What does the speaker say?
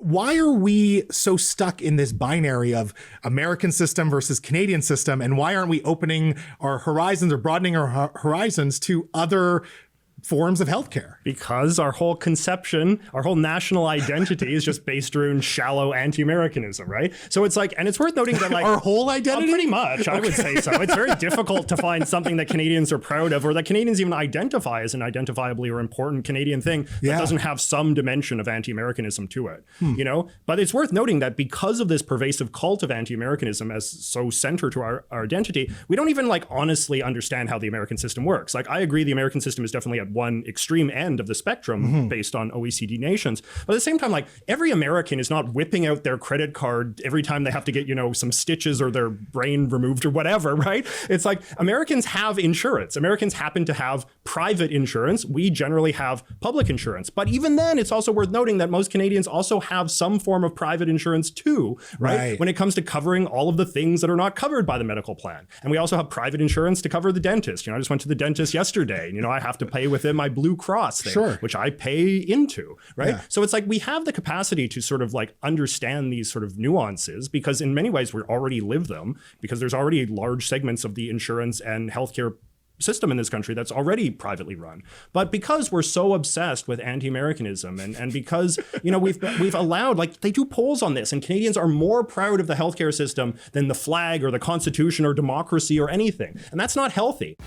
why are we so stuck in this binary of American system versus Canadian system? And why aren't we opening our horizons or broadening our horizons to other forms of healthcare? Because our whole conception, our whole national identity is just based around shallow anti-Americanism, right? So it's like, and it's worth noting that like our whole identity? Pretty much, I would say so. It's very difficult to find something that Canadians are proud of or that Canadians even identify as an identifiably or important Canadian thing that doesn't have some dimension of anti-Americanism to it, you know? But it's worth noting that because of this pervasive cult of anti-Americanism as so central to our identity, we don't even like honestly understand how the American system works. Like I agree the American system is definitely at one extreme end of the spectrum based on OECD nations. But at the same time, like every American is not whipping out their credit card every time they have to get, you know, some stitches or their brain removed or whatever, right? It's like Americans have insurance. Americans happen to have private insurance. We generally have public insurance. But even then, it's also worth noting that most Canadians also have some form of private insurance too, right? When it comes to covering all of the things that are not covered by the medical plan. And we also have private insurance to cover the dentist. You know, I just went to the dentist yesterday and, you know, I have to pay within my Blue Cross thing, which I pay into, right? So it's like we have the capacity to sort of like understand these sort of nuances because in many ways we already live them because there's already large segments of the insurance and healthcare system in this country that's already privately run. But because we're so obsessed with anti-Americanism and because, you know, we've allowed, like they do polls on this and Canadians are more proud of the healthcare system than the flag or the Constitution or democracy or anything. And that's not healthy.